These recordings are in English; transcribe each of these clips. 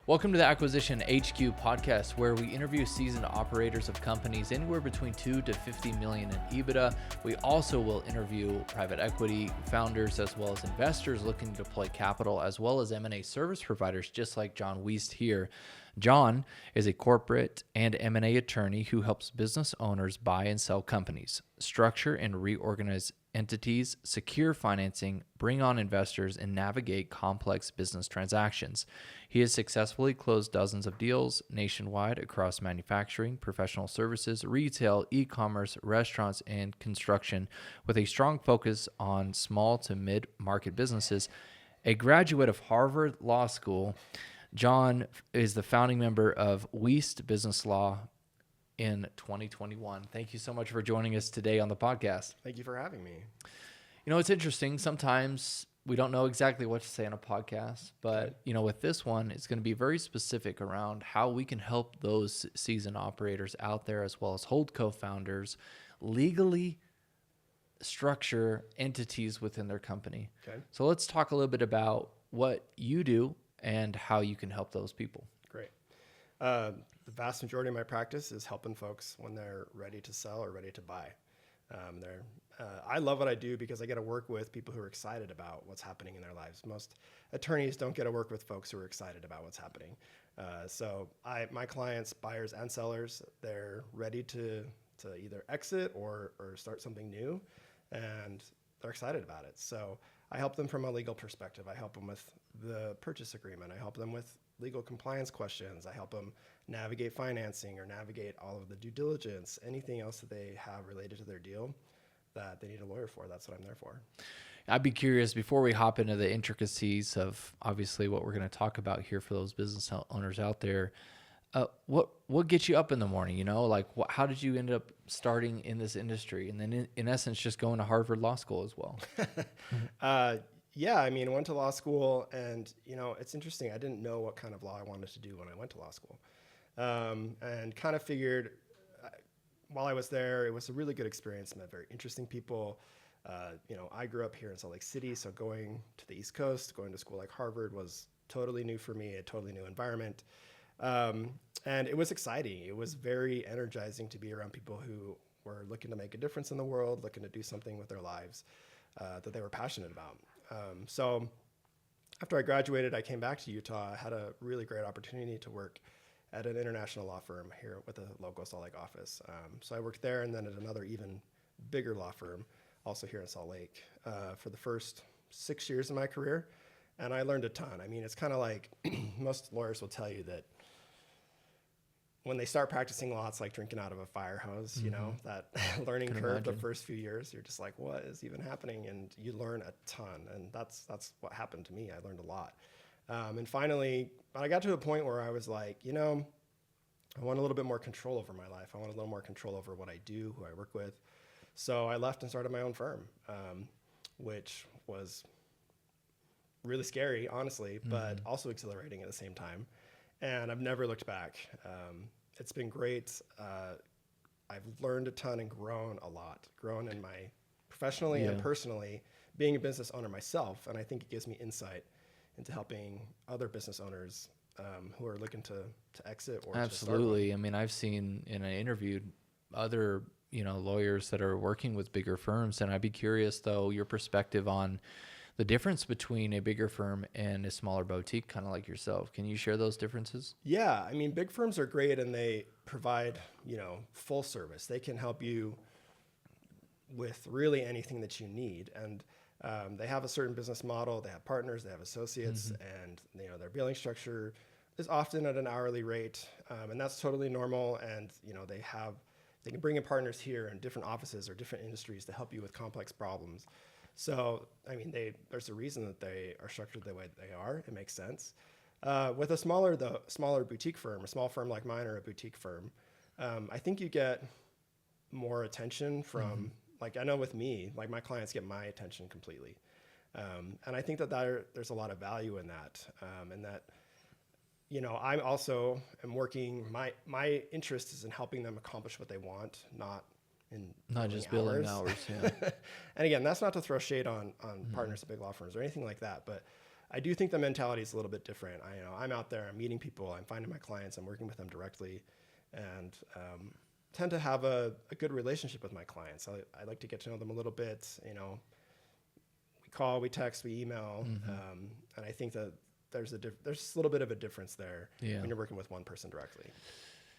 Welcome to the Acquisition HQ podcast, where we interview seasoned operators of companies anywhere between 2 to 50 million in EBITDA. We also will interview private equity founders as well as investors looking to deploy capital, as well as M&A service providers, just like John Wiest here. John is a corporate and M&A attorney who helps business owners buy and sell companies, structure and reorganize entities, secure financing, bring on investors, and navigate complex business transactions. He has successfully closed dozens of deals nationwide across manufacturing, professional services, retail, e-commerce, restaurants, and construction, with a strong focus on small to mid-market businesses. A graduate of Harvard Law School, John is the founding member of Wiest Business Law in 2021. Thank you so much for joining us today on the podcast. Thank you for having me. You know, it's interesting. Sometimes we don't know exactly what to say on a podcast, but you know, with this one, it's going to be very specific around how we can help those seasoned operators out there, as well as holdco founders, legally structure entities within their company. Okay. So let's talk a little bit about what you do and how you can help those people. Great. The vast majority of my practice is helping folks when they're ready to sell or ready to buy. I love what I do because I get to work with people who are excited about what's happening in their lives. Most attorneys don't get to work with folks who are excited about what's happening. My clients, buyers and sellers, they're ready to either exit or start something new, and they're excited about it. So I help them from a legal perspective. I help them with the purchase agreement. I help them with legal compliance questions. I help them navigate financing or navigate all of the due diligence, anything else that they have related to their deal that they need a lawyer for. That's what I'm there for. I'd be curious, before we hop into the intricacies of obviously what we're going to talk about here for those business owners out there, what gets you up in the morning? You know, like how did you end up starting in this industry, and then in essence just going to Harvard Law School as well? Yeah, I mean, I went to law school, and you know, it's interesting. I didn't know what kind of law I wanted to do when I went to law school, and kind of figured while I was there, it was a really good experience. Met very interesting people. You know, I grew up here in Salt Lake City, so going to the East Coast, going to school like Harvard was totally new for me, a totally new environment. And it was exciting. It was very energizing to be around people who were looking to make a difference in the world, looking to do something with their lives that they were passionate about. So after I graduated, I came back to Utah. I had a really great opportunity to work at an international law firm here with a local Salt Lake office. So I worked there, and then at another even bigger law firm, also here in Salt Lake, for the first 6 years of my career. And I learned a ton. I mean, it's kind of like most lawyers will tell you that when they start practicing law, it's like drinking out of a fire hose, you know, that learning curve, the first few years, you're just like, what is even happening? And you learn a ton. And that's what happened to me. I learned a lot. And finally, I got to a point where I was like, you know, I want a little bit more control over my life. I want a little more control over what I do, who I work with. So I left and started my own firm, which was really scary, honestly, but also exhilarating at the same time. And I've never looked back. It's been great. I've learned a ton and grown a lot, grown in my professionally and personally, being a business owner myself. And I think it gives me insight into helping other business owners who are looking to exit or Absolutely. to start. I mean, I've seen and I interviewed other, you know, lawyers that are working with bigger firms. And I'd be curious, though, your perspective on the difference between a bigger firm and a smaller boutique, kind of like yourself. Can you share those differences? Yeah, I mean, big firms are great, and they provide, you know, full service. They can help you with really anything that you need. And they have a certain business model. They have partners, they have associates, and you know, their billing structure is often at an hourly rate, and that's totally normal. And you know, they can bring in partners here in different offices or different industries to help you with complex problems. So, I mean, there's a reason that they are structured the way that they are. It makes sense. With a smaller boutique firm, a small firm like mine or a boutique firm, I think you get more attention from, like, I know with me, like my clients get my attention completely. And I think that there's a lot of value in that. And that, you know, I also am working, my interest is in helping them accomplish what they want, not just billing hours. Yeah. And again, that's not to throw shade on partners at big law firms or anything like that, but I do think the mentality is a little bit different. I'm out there, I'm meeting people, I'm finding my clients, I'm working with them directly, and tend to have a good relationship with my clients. I like to get to know them a little bit. We call, we text, we email, and I think that there's a little bit of a difference there when you're working with one person directly.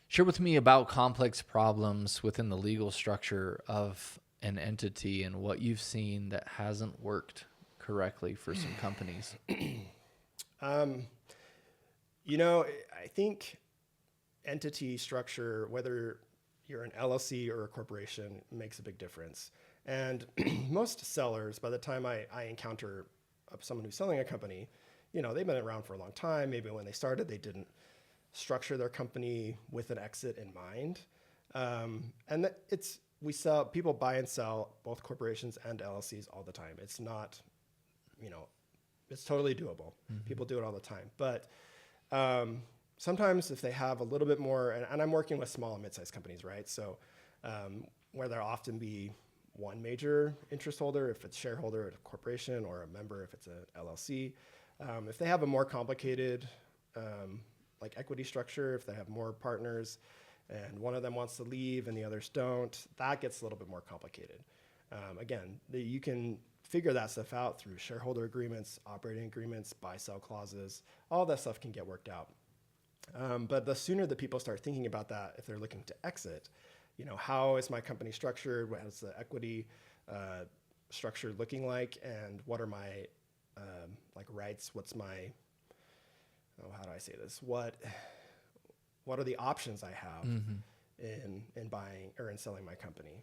Share with me about complex problems within the legal structure of an entity and what you've seen that hasn't worked correctly for some companies. I think entity structure, whether you're an LLC or a corporation, makes a big difference. And most sellers, by the time I encounter someone who's selling a company, they've been around for a long time. Maybe when they started, they didn't structure their company with an exit in mind. And people buy and sell both corporations and LLCs all the time. It's not, it's totally doable. People do it all the time. But sometimes if they have a little bit more, and I'm working with small and mid-sized companies, right? So where there'll often be one major interest holder, if it's shareholder at a corporation, or a member if it's an LLC. If they have a more complicated like equity structure, if they have more partners and one of them wants to leave and the others don't, that gets a little bit more complicated. Again, you can figure that stuff out through shareholder agreements, operating agreements, buy-sell clauses. All that stuff can get worked out. But the sooner that people start thinking about that, if they're looking to exit, how is my company structured? What is the equity structure looking like? And what are my rights? What's my, how do I say this? What are the options I have in buying or in selling my company?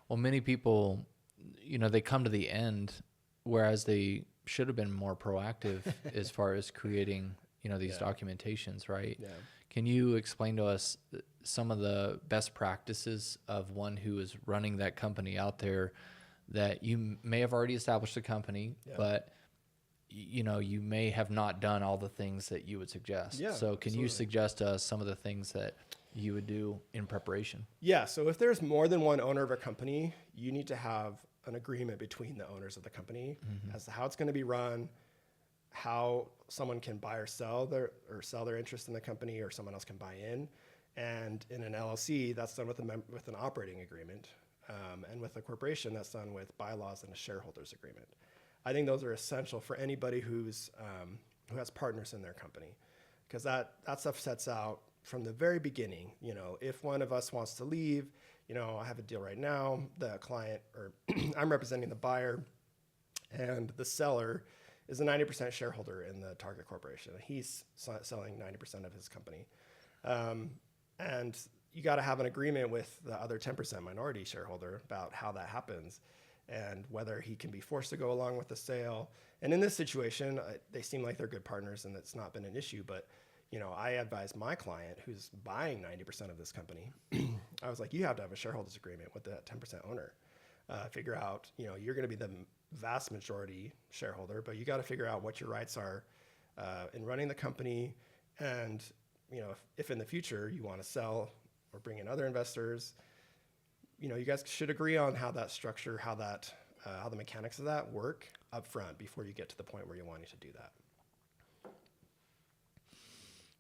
Well, many people, they come to the end, whereas they should have been more proactive as far as creating, these documentations, right? Yeah. Can you explain to us some of the best practices of one who is running that company out there that you may have already established a company, but you may have not done all the things that you would suggest. Yeah, so can absolutely. you suggest to us some of the things that you would do in preparation? Yeah. So if there's more than one owner of a company, you need to have an agreement between the owners of the company as to how it's going to be run, how someone can buy or sell their interest in the company, or someone else can buy in. And in an LLC, that's done with an operating agreement. And with a corporation, that's done with bylaws and a shareholders agreement. I think those are essential for anybody who has partners in their company, because that stuff sets out from the very beginning. If one of us wants to leave, I have a deal right now, the client, or I'm representing the buyer, and the seller is a 90% shareholder in the target corporation. He's selling 90% of his company. And you got to have an agreement with the other 10% minority shareholder about how that happens and whether he can be forced to go along with the sale. And in this situation, they seem like they're good partners and it's not been an issue. But, I advise my client who's buying 90% of this company, I was like, you have to have a shareholders agreement with the 10% owner. Figure out, you're going to be the vast majority shareholder, but you got to figure out what your rights are in running the company. And, if in the future you want to sell or bring in other investors, you guys should agree on how that structure, how the mechanics of that work up front before you get to the point where you're wanting to do that.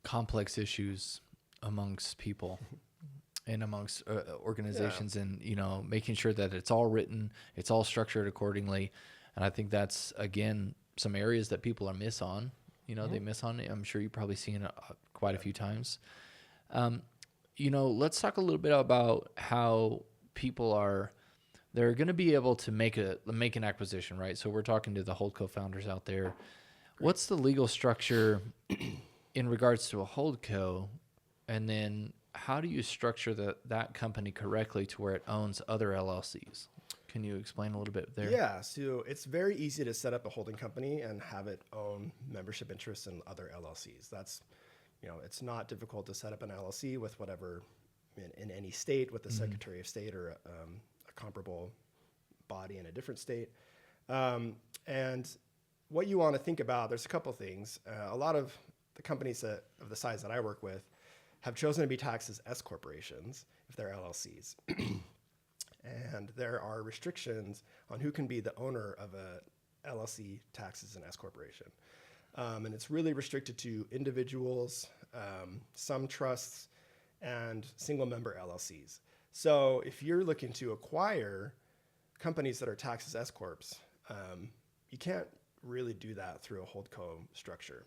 Complex issues amongst people and amongst organizations, and making sure that it's all written, it's all structured accordingly. And I think that's, again, some areas that people are miss on. They miss on. I'm sure you've probably seen it quite a few times. Let's talk a little bit about how people they're going to be able to make an acquisition, right? So we're talking to the holdco founders out there. Great. What's the legal structure in regards to a holdco, and then how do you structure that company correctly to where it owns other LLCs? Can you explain a little bit there? Yeah, so it's very easy to set up a holding company and have it own membership interests in other LLCs. That's, it's not difficult to set up an LLC with whatever in any state, with the Secretary of State or a comparable body in a different state. And what you want to think about, there's a couple things. A lot of the companies of the size that I work with have chosen to be taxed as S corporations if they're LLCs. And there are restrictions on who can be the owner of a LLC taxed as an S corporation. And it's really restricted to individuals, some trusts, and single member LLCs. So if you're looking to acquire companies that are taxed as S corps, you can't really do that through a holdco structure.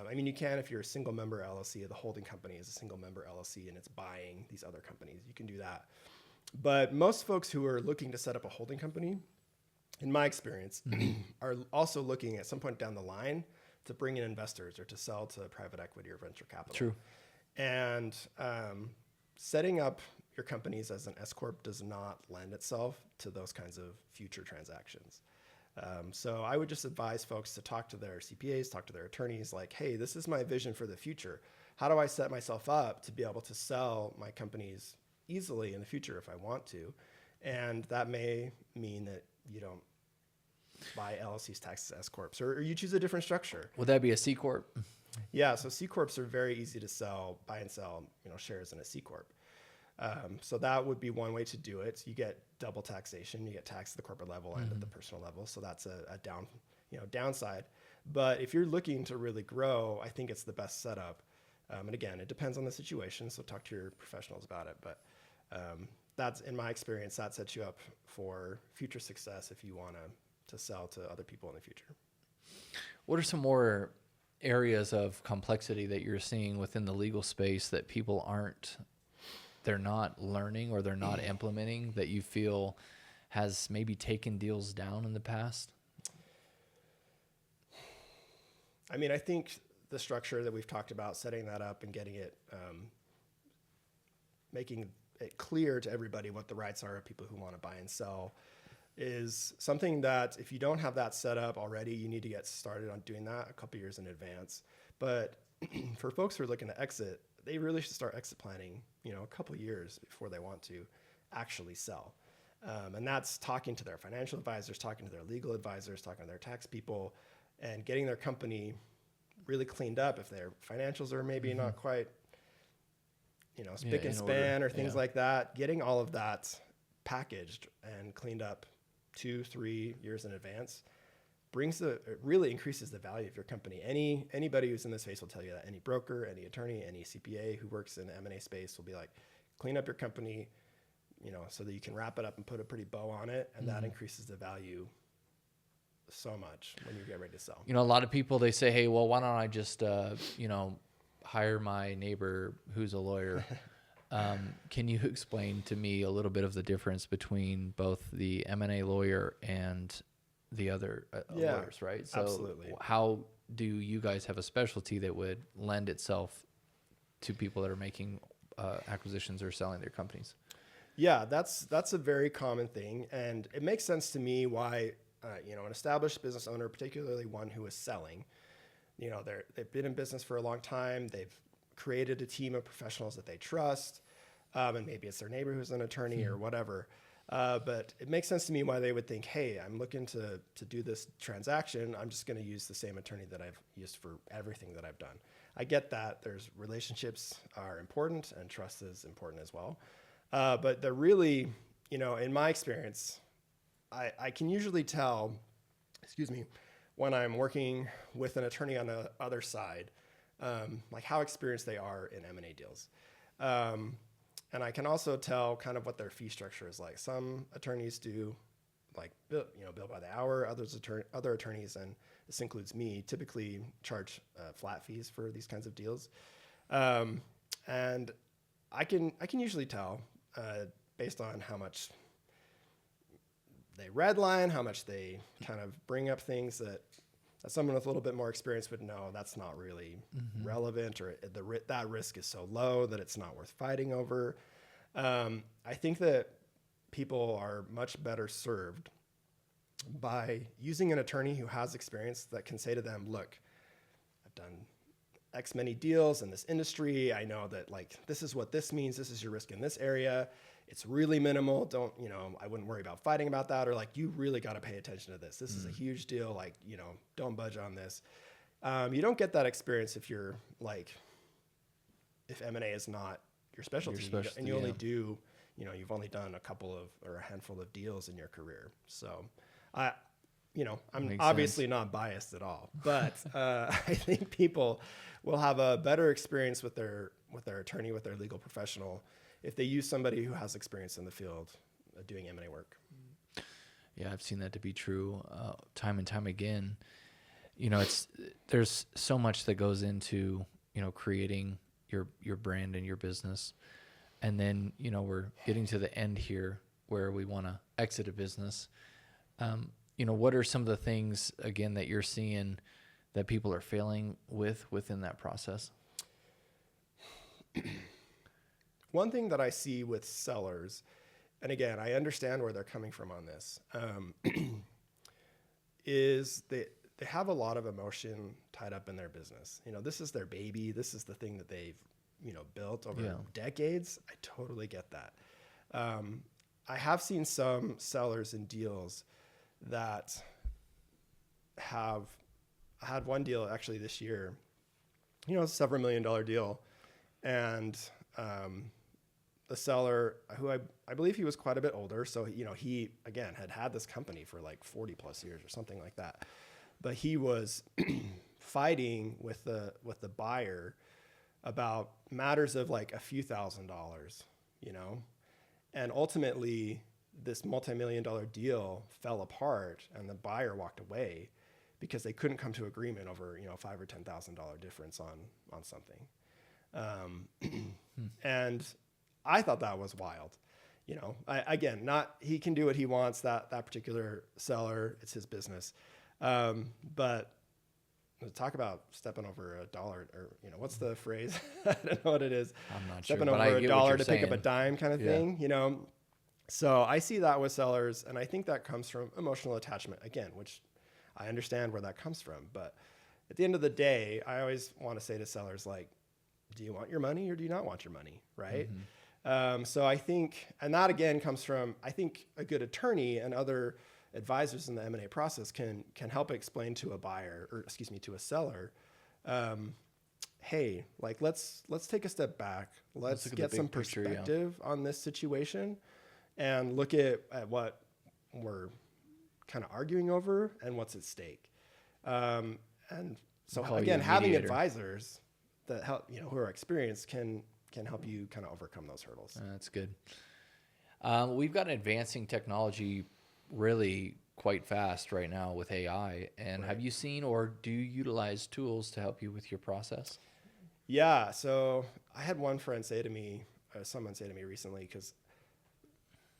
I mean, you can if you're a single member LLC, the holding company is a single member LLC and it's buying these other companies. You can do that. But most folks who are looking to set up a holding company, in my experience, are also looking at some point down the line to bring in investors or to sell to private equity or venture capital. True. And setting up your companies as an S corp does not lend itself to those kinds of future transactions. So I would just advise folks to talk to their CPAs, talk to their attorneys, like, hey, this is my vision for the future. How do I set myself up to be able to sell my companies easily in the future if I want to? And that may mean that you don't buy LLCs taxed as S corps, or you choose a different structure. Would that be a C corp? Yeah, so C corps are very easy to buy and sell, shares in a C corp. So that would be one way to do it. You get double taxation. You get taxed at the corporate level and at the personal level. So that's a downside. But if you're looking to really grow, I think it's the best setup. And again, it depends on the situation. So talk to your professionals about it. But that's, in my experience, that sets you up for future success if you want to sell to other people in the future. What are some more areas of complexity that you're seeing within the legal space that people they're not learning or they're not implementing that you feel has maybe taken deals down in the past? I mean, I think the structure that we've talked about, setting that up and getting it, making it clear to everybody what the rights are of people who want to buy and sell is something that if you don't have that set up already, you need to get started on doing that a couple years in advance. But for folks who are looking to exit, they really should start exit planning, a couple years before they want to actually sell. And that's talking to their financial advisors, talking to their legal advisors, talking to their tax people, and getting their company really cleaned up if their financials are maybe not quite, spick and span or things like that. Getting all of that packaged and cleaned up 2-3 years in advance it really increases the value of your company. Anybody who's in this space will tell you that. Any broker, any attorney, any CPA who works in the M&A space will be like, clean up your company, so that you can wrap it up and put a pretty bow on it. And that increases the value so much when you get ready to sell. A lot of people, they say, hey, well, why don't I just, hire my neighbor who's a lawyer? Can you explain to me a little bit of the difference between both the M&A lawyer and the other lawyers, right? So absolutely. How do you guys have a specialty that would lend itself to people that are making acquisitions or selling their companies? Yeah, that's a very common thing. And it makes sense to me why, an established business owner, particularly one who is selling, they've been in business for a long time. They've created a team of professionals that they trust. And maybe it's their neighbor who's an attorney or whatever. But it makes sense to me why they would think, hey, I'm looking to do this transaction. I'm just going to use the same attorney that I've used for everything that I've done. I get that. There's relationships are important and trust is important as well. But they're really, in my experience, I can usually tell, when I'm working with an attorney on the other side, like how experienced they are in M&A deals. And I can also tell kind of what their fee structure is like. Some attorneys do bill by the hour. Other attorneys, and this includes me, typically charge flat fees for these kinds of deals. And I can usually tell based on how much they redline, how much they kind of bring up things that someone with a little bit more experience would know that's not really relevant, or that risk is so low that it's not worth fighting over. I think that people are much better served by using an attorney who has experience that can say to them, look, I've done X many deals in this industry. I know that this is what this means. This is your risk in this area. It's really minimal. I wouldn't worry about fighting about that. Or you really got to pay attention to this. This is a huge deal. Don't budge on this. You don't get that experience if you're if M&A is not your specialty, and you only do, you've only done a handful of deals in your career. So I'm Makes obviously not biased at all, but I think people will have a better experience with their attorney, with their legal professional, if they use somebody who has experience in the field doing M&A work. Yeah, I've seen that to be true time and time again. There's so much that goes into creating your brand and your business, and then we're getting to the end here where we want to exit a business. What are some of the things again that you're seeing that people are failing within that process? One thing that I see with sellers, and again, I understand where they're coming from on this, is they have a lot of emotion tied up in their business. This is their baby. This is the thing that they've, built over decades. I totally get that. I have seen some sellers in deals that I had one deal actually this year, $several million deal. And the seller, who I believe he was quite a bit older. So, he, again, had this company for like 40 plus years or something like that. But he was fighting with the buyer about matters of like a few $1,000s, and ultimately this multi-million-dollar deal fell apart and the buyer walked away because they couldn't come to agreement over, $5,000 or $10,000 difference on something. And I thought that was wild. He can do what he wants, that particular seller, it's his business. But talk about stepping over a dollar, or, what's the phrase? I don't know what it is. I'm not stepping sure, over a dollar to saying. pick up a dime kind of thing, So I see that with sellers, and I think that comes from emotional attachment, again, which I understand where that comes from. But at the end of the day, I always want to say to sellers, like, do you want your money or do you not want your money, right? Mm-hmm. So I think, and that again comes from, I think a good attorney and other advisors in the M&A process can help explain to a buyer, or to a seller, hey, like let's take a step back. Let's get some perspective on this situation and look at what we're kind of arguing over and what's at stake. And so again, having advisors that help, who are experienced can help you kind of overcome those hurdles. That's good. We've got advancing technology really quite fast right now with AI. And have you seen or do you utilize tools to help you with your process? Yeah. So I had one friend say to me, someone say to me recently, because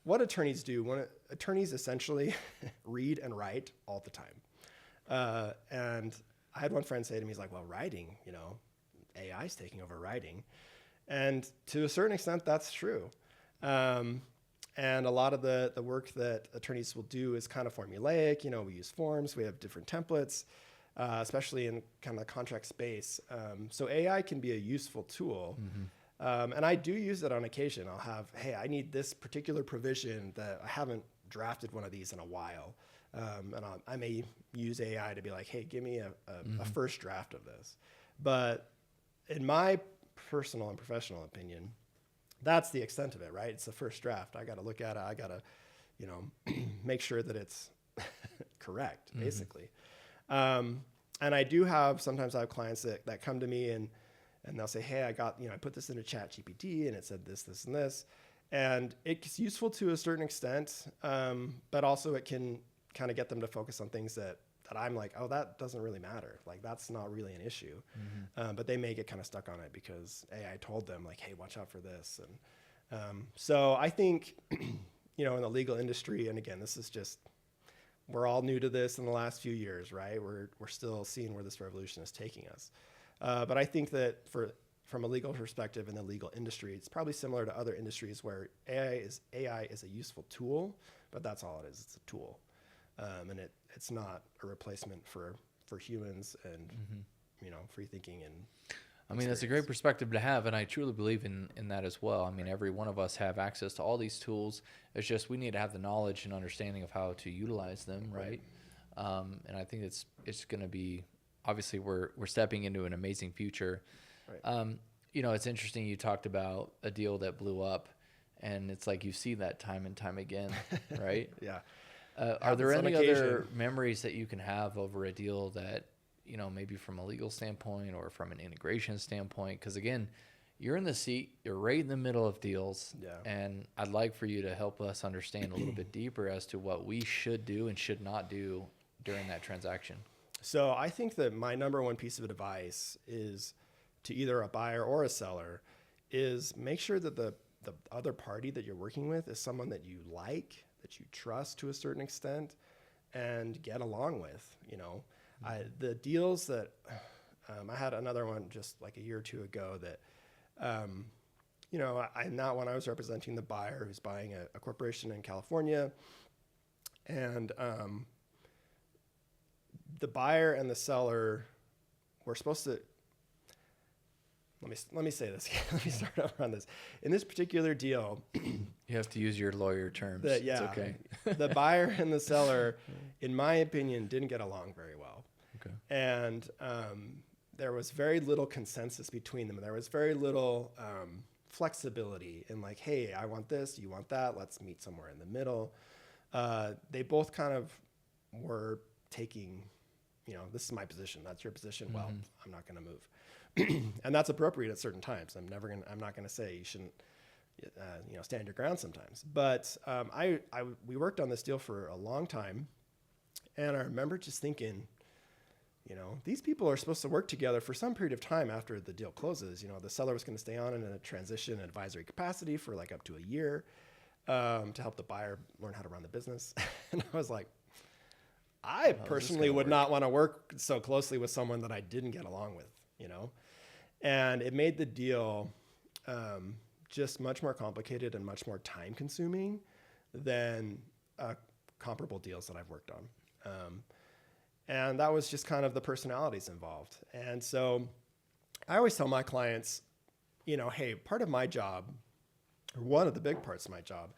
what attorneys do, attorneys essentially read and write all the time. And I had one friend say to me, he's like, well, writing, AI is taking over writing. And to a certain extent, that's true. And a lot of the work that attorneys will do is kind of formulaic. We use forms, we have different templates, especially in kind of the contract space. So AI can be a useful tool. Mm-hmm. And I do use it on occasion. I'll have, hey, I need this particular provision that I haven't drafted one of these in a while. And I may use AI to be like, hey, give me a first draft of this. But in my personal and professional opinion, that's the extent of it, right? It's the first draft. I got to look at it. I got to, make sure that it's correct, basically. And I do sometimes I have clients that come to me and they'll say, hey, I put this into ChatGPT and it said this, this, and this. And it's useful to a certain extent, but also it can kind of get them to focus on things that I'm like, oh, that doesn't really matter. Like, that's not really an issue. Mm-hmm. But they may get kind of stuck on it because AI told them, like, hey, watch out for this. And so I think, in the legal industry, and again, this is just, we're all new to this in the last few years, right? We're still seeing where this revolution is taking us. But I think that from a legal perspective in the legal industry, it's probably similar to other industries where AI is a useful tool, but that's all it is. It's a tool. And it's not a replacement for humans and, free thinking. And I mean, that's a great perspective to have. And I truly believe in that as well. I mean, every one of us have access to all these tools. It's just, we need to have the knowledge and understanding of how to utilize them. Right. And I think it's going to be, obviously we're stepping into an amazing future. Right. It's interesting. You talked about a deal that blew up and it's like, you see that time and time again. Right. Yeah. Are there happens on any occasion. other memories that you can have over a deal that, you know, maybe from a legal standpoint or from an integration standpoint? Because again, you're in the seat, you're right in the middle of deals. Yeah. And I'd like for you to help us understand a little bit deeper as to what we should do and should not do during that transaction. So I think that my number one piece of advice is to either a buyer or a seller is make sure that the other party that you're working with is someone that you like, that you trust to a certain extent, and get along with. You know, the deals that I had another one just like a year or two ago that, you know, not when I was representing the buyer who's buying a corporation in California, and the buyer and the seller were supposed to. Let me say this. Let me start over on this. In this particular deal, You have to use your lawyer terms. yeah, It's okay. the buyer and the seller, in my opinion, didn't get along very well. Okay. And there was very little consensus between them. There was very little flexibility in like, hey, I want this, you want that, let's meet somewhere in the middle. They both kind of were taking, you know, this is my position, that's your position. Mm-hmm. Well, I'm not going to move. And that's appropriate at certain times. I'm not going to say you shouldn't, you know, stand your ground sometimes. But we worked on this deal for a long time, and I remember just thinking, you know, these people are supposed to work together for some period of time after the deal closes. You know, the seller was going to stay on in a transition advisory capacity for like up to a year to help the buyer learn how to run the business. And I was like, I personally would not want to work so closely with someone that I didn't get along with, you know? And it made the deal just much more complicated and much more time consuming than comparable deals that I've worked on. And that was just kind of the personalities involved. And so I always tell my clients, you know, hey, part of my job, or one of the big parts of my job,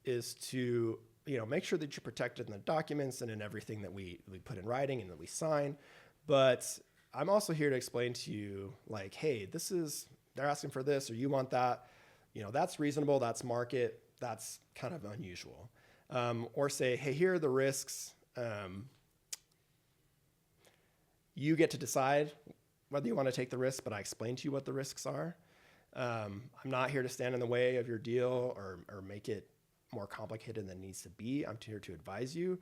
is to, you know, make sure that you're protected in the documents and in everything that we put in writing and that we sign. But I'm also here to explain to you, like, hey, they're asking for this, or you want that. You know, that's reasonable, that's market, that's kind of unusual. Or say, hey, here are the risks. You get to decide whether you want to take the risk, but I explain to you what the risks are. I'm not here to stand in the way of your deal or make it more complicated than it needs to be. I'm here to advise you.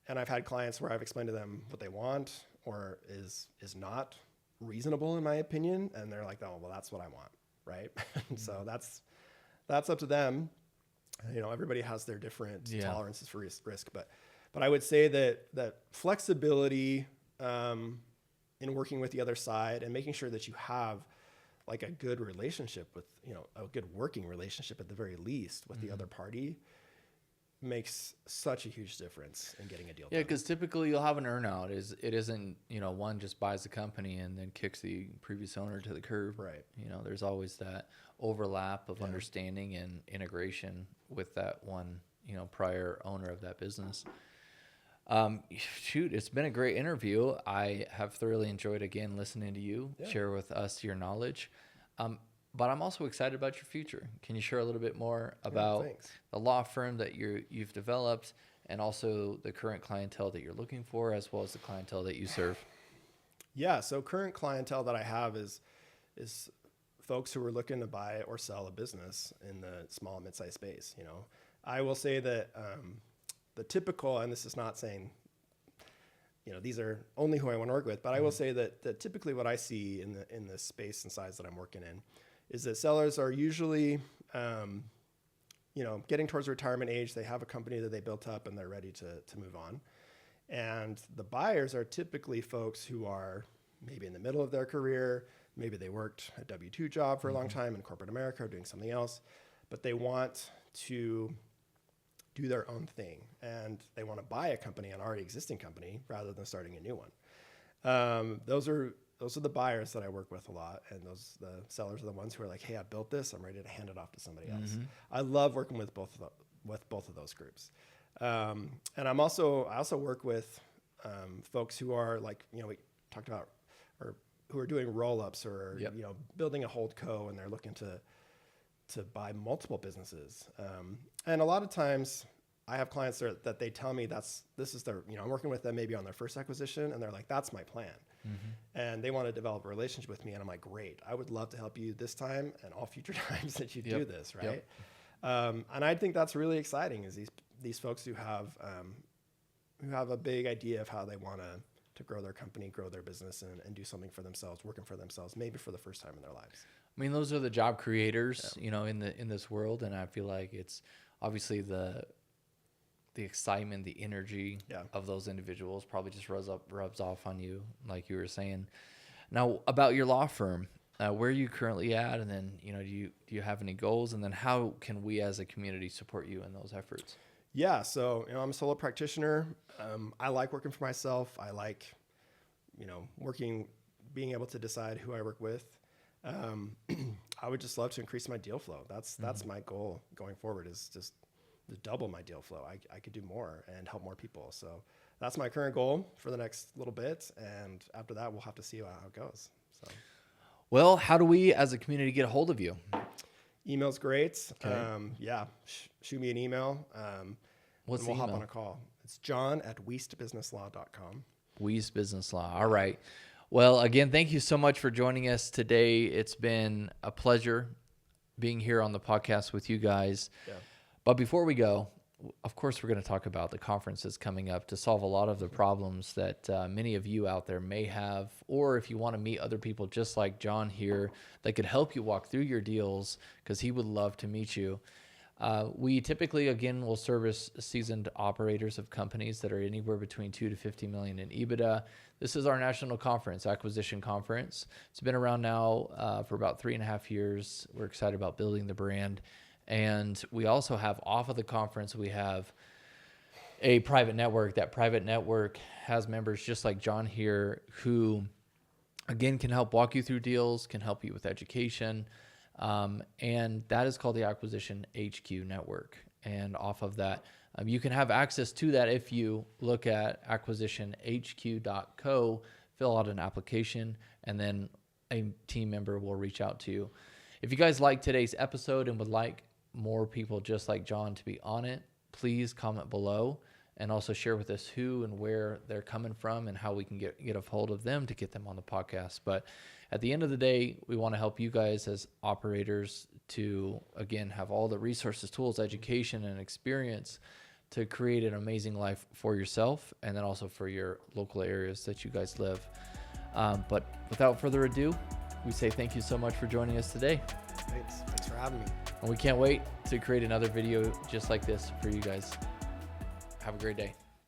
And I've had clients where I've explained to them what they want or is not reasonable in my opinion. And they're like, oh, well, that's what I want, right? So that's up to them. You know, everybody has their different tolerances for risk, but I would say that flexibility in working with the other side and making sure that you have like a good relationship with, you know, a good working relationship at the very least with the other party makes such a huge difference in getting a deal done. Yeah, because typically you'll have an earnout. It isn't, you know, one just buys the company and then kicks the previous owner to the curb. Right. You know, there's always that overlap of understanding and integration with that one, you know, prior owner of that business. Shoot, it's been a great interview. I have thoroughly enjoyed, again, listening to you share with us your knowledge. But I'm also excited about your future. Can you share a little bit more about the law firm that you've developed and also the current clientele that you're looking for, as well as the clientele that you serve? Yeah, so current clientele that I have is folks who are looking to buy or sell a business in the small and mid-sized space. You know, I will say that the typical, and this is not saying, you know, these are only who I want to work with, but I will say that typically what I see in the space and size that I'm working in is that sellers are usually, you know, getting towards retirement age. They have a company that they built up and they're ready to move on. And the buyers are typically folks who are maybe in the middle of their career. Maybe they worked a W-2 job for a long time in corporate America or doing something else, but they want to do their own thing, and they want to buy a company, an already existing company, rather than starting a new one. Those are the buyers that I work with a lot, and the sellers are the ones who are like, "Hey, I built this. I'm ready to hand it off to somebody else." I love working with both of those groups, and I also work with folks who are like, you know, we talked about, or who are doing roll-ups or you know, building a holdco, and they're looking to buy multiple businesses. And a lot of times, I have clients that they tell me this is their, I'm working with them maybe on their first acquisition, and they're like, that's my plan. And they want to develop a relationship with me. And I'm like, great, I would love to help you this time and all future times that you do this. Right. And I think that's really exciting, is these folks who have a big idea of how they want to grow their company, grow their business, and do something for themselves, working for themselves, maybe for the first time in their lives. I mean, those are the job creators, in this world. And I feel like it's obviously the excitement, the energy of those individuals probably just rubs off on you, like you were saying. Now, about your law firm, where are you currently at? And then, do you have any goals? And then how can we as a community support you in those efforts? Yeah. So, I'm a solo practitioner. I like working for myself. I like, being able to decide who I work with. I would just love to increase my deal flow. That's my goal going forward, is just to double my deal flow. I could do more and help more people. So that's my current goal for the next little bit. And after that, we'll have to see how it goes. So, well, how do we as a community get a hold of you? Email's great. Okay. Shoot me an email. What's and we'll the hop email? on a call. It's john@wiestbusinesslaw.com. Wiest Business Law. All right. Well, again, thank you so much for joining us today. It's been a pleasure being here on the podcast with you guys. Yeah. But before we go, of course, we're going to talk about the conferences coming up to solve a lot of the problems that many of you out there may have, or if you want to meet other people just like John here that could help you walk through your deals, because he would love to meet you. We typically, again, will service seasoned operators of companies that are anywhere between 2 to 50 million in EBITDA. This is our national conference, Acquisition Conference. It's been around now for about 3.5 years. We're excited about building the brand. And we also have, off of the conference, we have a private network. That private network has members just like John here who, again, can help walk you through deals, can help you with education. And that is called the Acquisition HQ Network. And off of that, you can have access to that if you look at acquisitionhq.co, fill out an application, and then a team member will reach out to you. If you guys like today's episode and would like more people just like John to be on it, please comment below and also share with us who and where they're coming from and how we can get a hold of them to get them on the podcast. But at the end of the day, we want to help you guys as operators to, again, have all the resources, tools, education, and experience to create an amazing life for yourself and then also for your local areas that you guys live. But without further ado, we say thank you so much for joining us today. Thanks for having me. And we can't wait to create another video just like this for you guys. Have a great day.